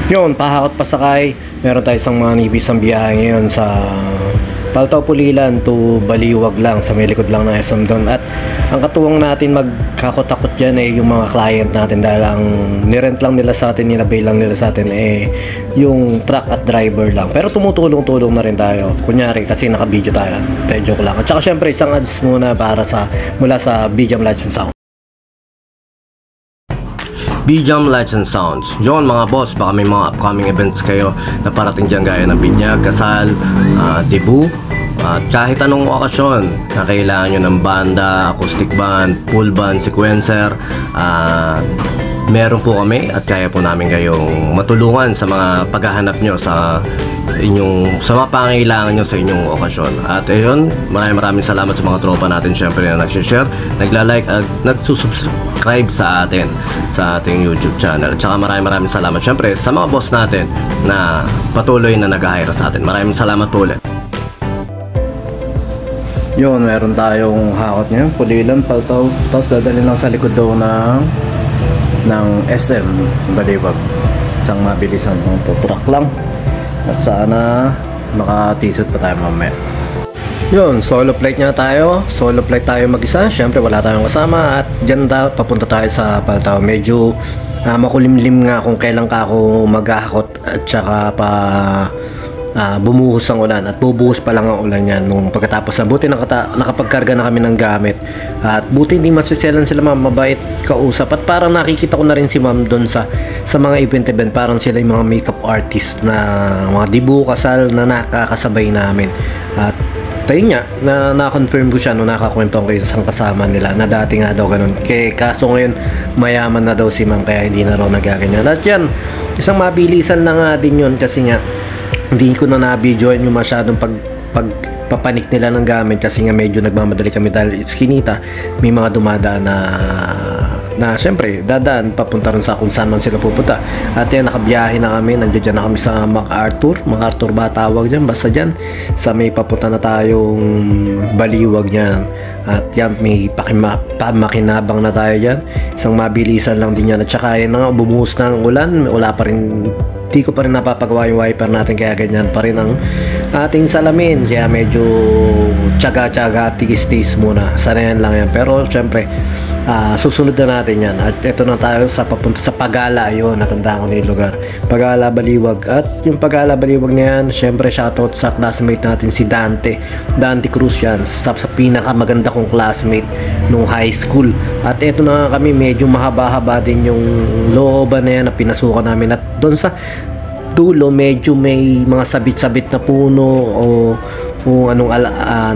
Yun, pahakot pasakay. Meron tayo isang mga nibis ang biyahe ngayon sa Paltaw Pulilan to Baliwag lang, sa may likod lang ng SM doon. At ang katuwang natin magkakot-takot dyan yung mga client natin, dahil ang nirent lang nila sa atin, nilabay lang nila sa atin yung truck at driver lang. Pero tumutulong-tulong na rin tayo, kunyari kasi naka-video tayo. Joke lang. At saka syempre isang ads muna para mula sa BJam Lights and Sound. BJam Lights and Sounds. Yun mga boss, baka may mga upcoming events kayo na parating dyan, gaya ng binyag, kasal, debut, at kahit anong okasyon na kailangan nyo ng banda, acoustic band, full band, sequencer, meron po kami at kaya po namin kayong matulungan sa mga paghahanap nyo sa mga pangailangan nyo sa inyong okasyon. At ayun, maraming salamat sa mga tropa natin syempre na nag-share, nagla-like at nagsusubscribe sa atin sa ating YouTube channel. At saka maraming salamat syempre sa mga boss natin na patuloy na nag-hire sa atin. Maraming salamat ulit. Yun, meron tayong hakot ngayon, Pulilan, Paltaw, tapos dadalhin lang sa likod daw ng SM Baliwag. Isang mabilisan ng truck lang. At sana maka-t-shirt pa tayo mamaya. Yun, solo flight nga tayo. Solo flight tayo mag-isa. Syempre wala tayong kasama. At dyan papunta tayo sa Paltaw. Medyo makulimlim nga kung kailan ka ako maghahakot. At saka pa bumuhos ang ulan, at bubuhos pa lang ang ulan yan nung pagkatapos na. Buti nakapagkarga na kami ng gamit, at buti hindi masisyalan sila, mabait kausap. At parang nakikita ko na rin si ma'am doon sa mga event, parang sila yung mga makeup artist na mga debut, kasal na nakakasabay namin. At tayo nga, na-confirm ko siya nung nakakwento ko isang kasama nila na dati nga daw ganun. Kaso ngayon mayaman na daw si ma'am, kaya hindi na raw nagaganyan. At yan, isang mabilisan na nga din yun, kasi nga hindi ko na na-videoan yung masyadong pagpapanik nila ng gamit, kasi nga medyo nagmamadali kami dahil iskinita. May mga dumadaan na syempre dadaan papunta rin sa kung saan man sila pupunta. At yan, nakabiyahe na kami, nandiyan na kami sa MacArthur ba tawag dyan, basta dyan sa may papunta na tayong Baliwag yan. At yan, may pamakinabang na tayo dyan, isang mabilisan lang din yan. At saka yan na nga, bumuhos na ang ulan, wala pa rin, di ko pa rin napapagawa yung wiper natin, kaya ganyan pa rin ang ating salamin, kaya medyo tsaga-tsaga, tigis-tigis muna, sanayan lang yan. Pero syempre susunod na natin yan. At ito na tayo sa papunta sa Pagala. Yun, natandaan ko na yung lugar, Pagala Baliwag. At yung Pagala Baliwag na yan, syempre shoutout sa classmate natin si Dante Cruz. Yan, sa pinakamaganda kong classmate nung high school. At ito na kami, medyo mahaba-haba din yung looban na yan na pinasukan namin. At doon sa dulo medyo may mga sabit-sabit na puno o kung anong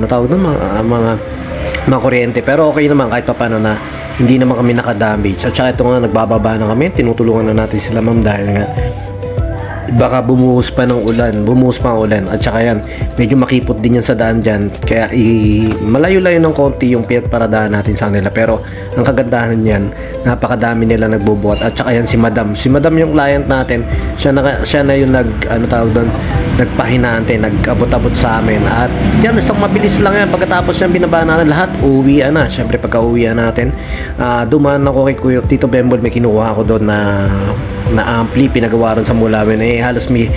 natawag na mga kuryente. Pero okay naman kahit pa paano na hindi naman kami nakadamage. At saka ito nga, nagbababa na kami, tinutulungan na natin sila ma'am, dahil nga baka bumuhos pa ang ulan. At saka yan, medyo makipot din yan sa daan dyan, kaya malayo-layo ng konti yung pinagparadaan natin sa kanila. Pero ang kagandahan yan, napakadami nila nagbubuhat. At saka yan, si madam yung client natin, siya na yung nagpahinante, nag-abot-abot sa amin. At yan, isang mabilis lang yan. Pagkatapos yan, binaba natin lahat, uwian na. Syempre pagka uwian natin, dumaan ako kay Kuya Tito Bembol, may kinuha ako doon na ampli, pinagawa rin sa Mulawin. Halos may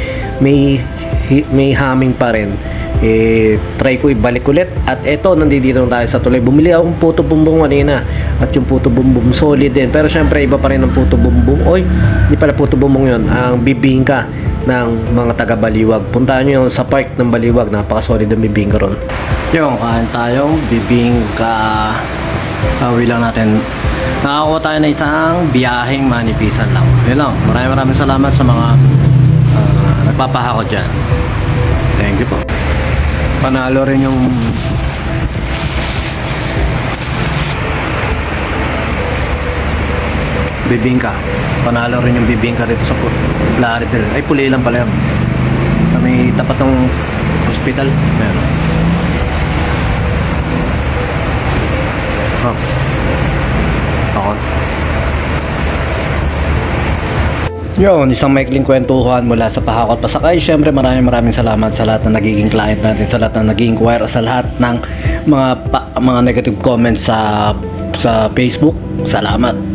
humming pa rin. Try ko ibalik ulit. At eto, nandito tayo sa tuloy. Bumili akong puto bumbong kanina, at yung puto bumbong solid din, pero syempre iba pa rin ang puto bumbong. Hindi pala puto bumbong yun, ang bibingka ng mga taga Baliwag. Puntahan nyo yun sa park ng Baliwag, napaka-solid ang bibingka ron. Yung kain tayong bibingka. Awi lang natin. Nakakuha tayo na isang biyaheng manipisan lang. Yun lang, maraming salamat sa mga nagpapahakot dyan. Thank you po. Panalo rin yung bibingka. Panalo rin yung bibingka dito sa Plaridel. Ay, Pulilan pala yun. May tapat ng hospital. Ayan. Ako. Yun, isang maikling kwentuhan mula sa pahakot pasakay. Syempre maraming salamat sa lahat na nagiging client natin, sa lahat na naging inquire, sa lahat ng mga negative comments sa Facebook. Salamat.